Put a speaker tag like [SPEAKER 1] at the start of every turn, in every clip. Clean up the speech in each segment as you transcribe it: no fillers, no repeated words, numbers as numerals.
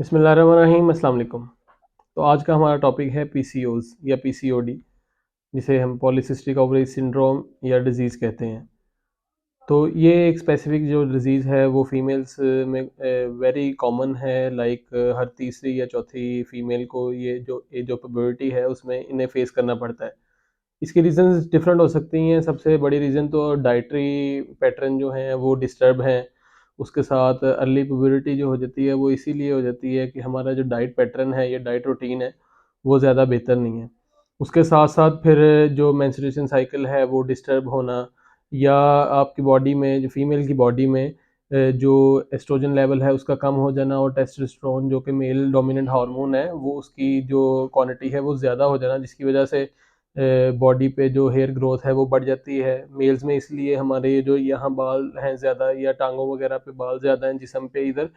[SPEAKER 1] बिस्मिल्लाहिर्रहमानिर्रहीम, अस्सलाम वालेकुम। तो आज का हमारा टॉपिक है पीसीओज़ या पीसीओडी, जिसे हम पॉलीसिस्टिक ओवरी सिंड्रोम या डिज़ीज़ कहते हैं। तो ये एक स्पेसिफ़िक जो डिज़ीज़ है वो फीमेल्स में वेरी कॉमन है। हर तीसरी या चौथी फीमेल को ये जो एज ऑफ प्यूबर्टी है उसमें इन्हें फ़ेस करना पड़ता है। इसकी रीज़न्स डिफरेंट हो सकती हैं। सबसे बड़ी रीज़न तो डाइटरी पैटर्न जो हैं वो डिस्टर्ब हैं। उसके साथ अर्ली प्यूबर्टी जो हो जाती है वो इसीलिए हो जाती है कि हमारा जो डाइट पैटर्न है या डाइट रूटीन है वो ज़्यादा बेहतर नहीं है। उसके साथ-साथ फिर जो मेंस्ट्रुएशन साइकिल है वो डिस्टर्ब होना, या आपकी बॉडी में जो फीमेल की बॉडी में जो एस्ट्रोजन लेवल है उसका कम हो जाना, और टेस्टोस्टेरोन जो कि मेल डोमिनेंट हार्मोन है वो उसकी जो क्वांटिटी है वो ज़्यादा हो जाना, जिसकी वजह से बॉडी पे जो हेयर ग्रोथ है वो बढ़ जाती है। मेल्स में इसलिए हमारे ये जो यहाँ बाल हैं ज़्यादा, या टाँगों वगैरह पे बाल ज़्यादा हैं जिस्म पे इधर,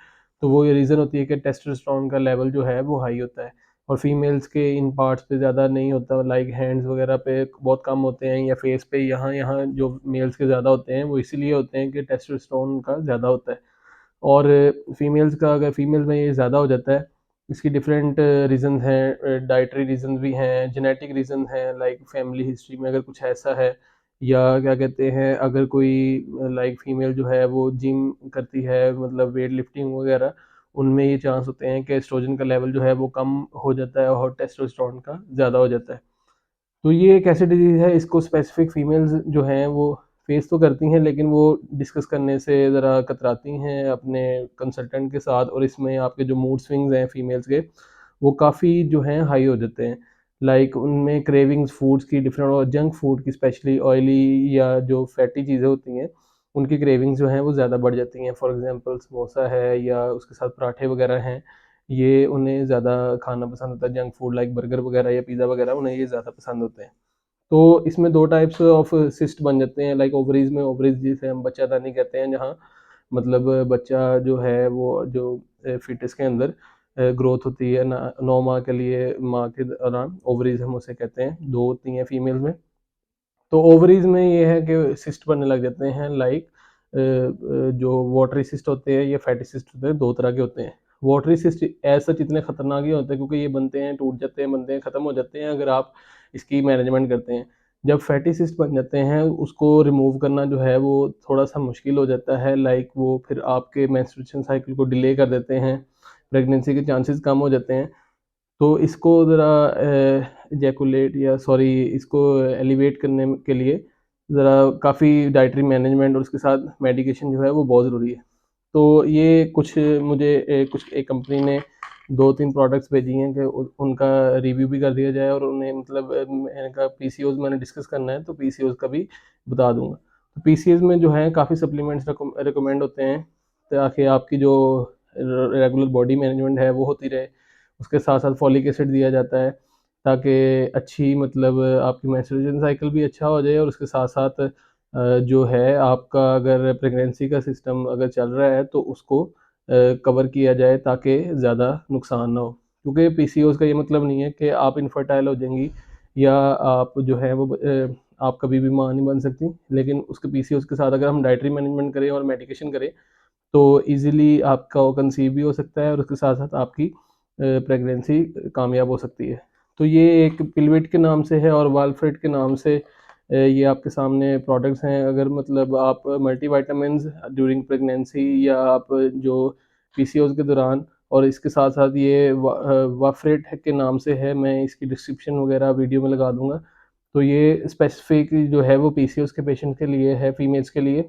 [SPEAKER 1] तो वो ये रीज़न होती है कि टेस्टोस्टेरोन का लेवल जो है वो हाई होता है। और फीमेल्स के इन पार्ट्स पे ज़्यादा नहीं होता, लाइक हैंड्स वगैरह पे बहुत कम होते हैं, या फेस पे यहाँ यहाँ जो मेल्स के ज़्यादा होते हैं वो इसीलिए होते हैं कि टेस्टोस्टेरोन का ज़्यादा होता है। और फीमेल्स का, अगर फीमेल में ये ज़्यादा हो जाता है, इसकी डिफरेंट रीज़न हैं। डाइटरी रीज़न भी हैं, जेनेटिक रीज़न हैं, लाइक फैमिली हिस्ट्री में अगर कुछ ऐसा है, या क्या कहते हैं, अगर कोई लाइक फीमेल जो है वो जिम करती है, मतलब वेट लिफ्टिंग वगैरह, उनमें ये चांस होते हैं कि एस्ट्रोजन का लेवल जो है वो कम हो जाता है और टेस्टोस्टेरोन का ज़्यादा हो जाता है। तो ये एक ऐसी डिजीज़ है, इसको स्पेसिफिक फीमेल्स जो हैं वो फेस तो करती हैं, लेकिन वो डिस्कस करने से ज़रा कतराती हैं अपने कंसल्टेंट के साथ, और इसमें आपके जो मूड स्विंग्स हैं फीमेल्स के वो काफ़ी जो हैं हाई हो जाते हैं। लाइक उनमें क्रेविंग्स फूड्स की डिफरेंट, और जंक फूड की स्पेशली ऑयली या जो फैटी चीज़ें होती हैं उनकी क्रेविंग्स जो हैं वो ज़्यादा बढ़ जाती हैं। फॉर एग्जांपल समोसा है या उसके साथ पराठे वगैरह हैं, ये उन्हें ज़्यादा खाना पसंद होता है। जंक फूड लाइक बर्गर वगैरह या पिज़्ज़ा वगैरह उन्हें ये ज़्यादा पसंद होते हैं। तो इसमें 2 टाइप्स ऑफ सिस्ट बन जाते हैं, लाइक ओवरीज़ में, ओवरीज़ जिसे हम बच्चादानी कहते हैं, जहाँ मतलब बच्चा जो है वो जो फ़ीटस के अंदर ग्रोथ होती है ना 9 माह के लिए, माँ के दौरान ओवरीज़ हम उसे कहते हैं, 2 होती हैं फीमेल में। तो ओवरीज में ये है कि सिस्ट बनने लग जाते हैं, लाइक जो वाटरी सिस्ट होते हैं या फैटी सिस्ट होते हैं, दो तरह के होते हैं। वाटरी सिस्ट एज सच इतने खतरनाक ही होते हैं क्योंकि ये बनते हैं, टूट जाते हैं, बनते हैं, ख़त्म हो जाते हैं अगर आप इसकी मैनेजमेंट करते हैं। जब फैटी सिस्ट बन जाते हैं उसको रिमूव करना जो है वो थोड़ा सा मुश्किल हो जाता है, लाइक वो फिर आपके मेंस्ट्रुएशन साइकिल को डिले कर देते हैं, प्रेगनेंसी के चांसेस कम हो जाते हैं। तो इसको ज़रा इजैकुलेट या सॉरी इसको एलिवेट करने के लिए ज़रा काफ़ी डाइटरी मैनेजमेंट और उसके साथ मेडिकेशन जो है वो बहुत ज़रूरी है। तो ये कुछ मुझे कुछ एक कंपनी ने 2-3 प्रोडक्ट्स भेजी हैं कि उ उनका रिव्यू भी कर दिया जाए, और उन्हें मतलब मैंने कहा पीसीओज़ मैंने डिस्कस करना है तो पीसीओज़ का भी बता दूँगा। तो पीसीओज़ में जो है काफ़ी सप्लीमेंट्स रिकमेंड होते हैं ताकि आपकी जो रेगुलर बॉडी मैनेजमेंट है वो होती रहे। उसके साथ-साथ फॉलिक एसिड दिया जाता है ताकि अच्छी मतलब आपकी मेंस्ट्रुएशन साइकिल भी अच्छा हो जाए, और उसके साथ-साथ जो है आपका अगर प्रेगनेंसी का सिस्टम अगर चल रहा है तो उसको कवर किया जाए ताकि ज़्यादा नुकसान ना हो। क्योंकि पीसीओएस का ये मतलब नहीं है कि आप इनफर्टाइल हो जाएँगी या आप जो है वो आप कभी भी माँ नहीं बन सकती। लेकिन उसके पीसीओएस के साथ अगर हम डाइटरी मैनेजमेंट करें और मेडिकेशन करें तो ईज़िली आपका वो कंसीव भी हो सकता है, और उसके साथ-साथ आपकी प्रेगनेंसी कामयाब हो सकती है। तो ये एक पिलविट के नाम से है और वालफ्रेट के नाम से ये आपके सामने प्रोडक्ट्स हैं। अगर मतलब आप मल्टीविटामिन्स ड्यूरिंग प्रेगनेंसी या आप जो पीसीओएस के दौरान, और इसके साथ-साथ ये वाफरेट के नाम से है, मैं इसकी डिस्क्रिप्शन वगैरह वीडियो में लगा दूँगा। तो ये स्पेसिफ़िक जो है वो पीसीओएस के पेशेंट के लिए है, फीमेल्स के लिए,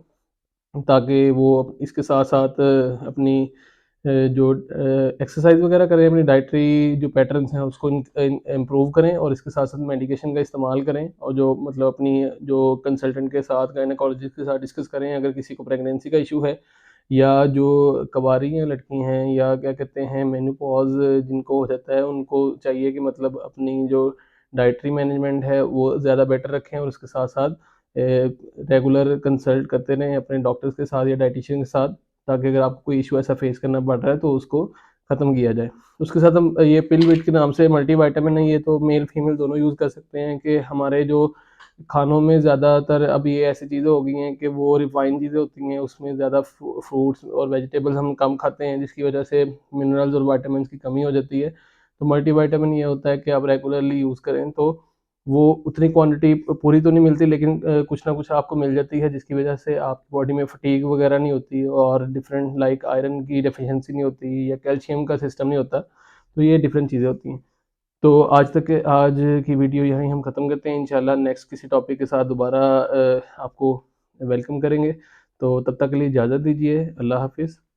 [SPEAKER 1] ताकि वो इसके साथ-साथ अपनी जो एक्सरसाइज़ वगैरह करें, अपनी डाइटरी जो पैटर्न्स हैं उसको इम्प्रूव करें, और इसके साथ-साथ मेडिकेशन का इस्तेमाल करें, और जो मतलब अपनी जो कंसल्टेंट के साथ, गायनेकोलॉजिस्ट के साथ डिस्कस करें अगर किसी को प्रेगनेंसी का इश्यू है, या जो कँवारी हैं लड़की हैं, या क्या कहते हैं मेनोपॉज़ जिनको हो जाता है, उनको चाहिए कि मतलब अपनी जो डाइटरी मैनेजमेंट है वो ज़्यादा बेटर रखें, और उसके साथ-साथ रेगुलर कंसल्ट करते रहें अपने डॉक्टर्स के साथ या डायटीशियन के साथ, ताकि अगर आपको कोई इश्यू ऐसा फेस करना पड़ रहा है तो उसको ख़त्म किया जाए। उसके साथ हम ये पिलविट के नाम से मल्टीविटामिन है, ये तो मेल फीमेल दोनों यूज़ कर सकते हैं कि हमारे जो खानों में ज़्यादातर अभी ऐसी चीज़ें हो गई हैं कि वो रिफाइंड चीज़ें होती हैं, उसमें ज़्यादा फ्रूट्स और वेजिटेबल्स हम कम खाते हैं, जिसकी वजह से मिनरल्स और विटामिन्स की कमी हो जाती है। तो मल्टीविटामिन ये होता है कि आप रेगुलरली यूज़ करें तो वो उतनी क्वांटिटी पूरी तो नहीं मिलती, लेकिन कुछ ना कुछ आपको मिल जाती है, जिसकी वजह से आपकी बॉडी में फटीग वगैरह नहीं होती और डिफरेंट लाइक आयरन की डेफिशिएंसी नहीं होती या कैल्शियम का सिस्टम नहीं होता। तो ये डिफरेंट चीज़ें होती हैं। तो आज की वीडियो यहीं हम ख़त्म करते हैं। इंशाल्लाह नेक्स्ट किसी टॉपिक के साथ दोबारा आपको वेलकम करेंगे। तो तब तक के लिए इजाज़त दीजिए। अल्लाह हाफ़िज़।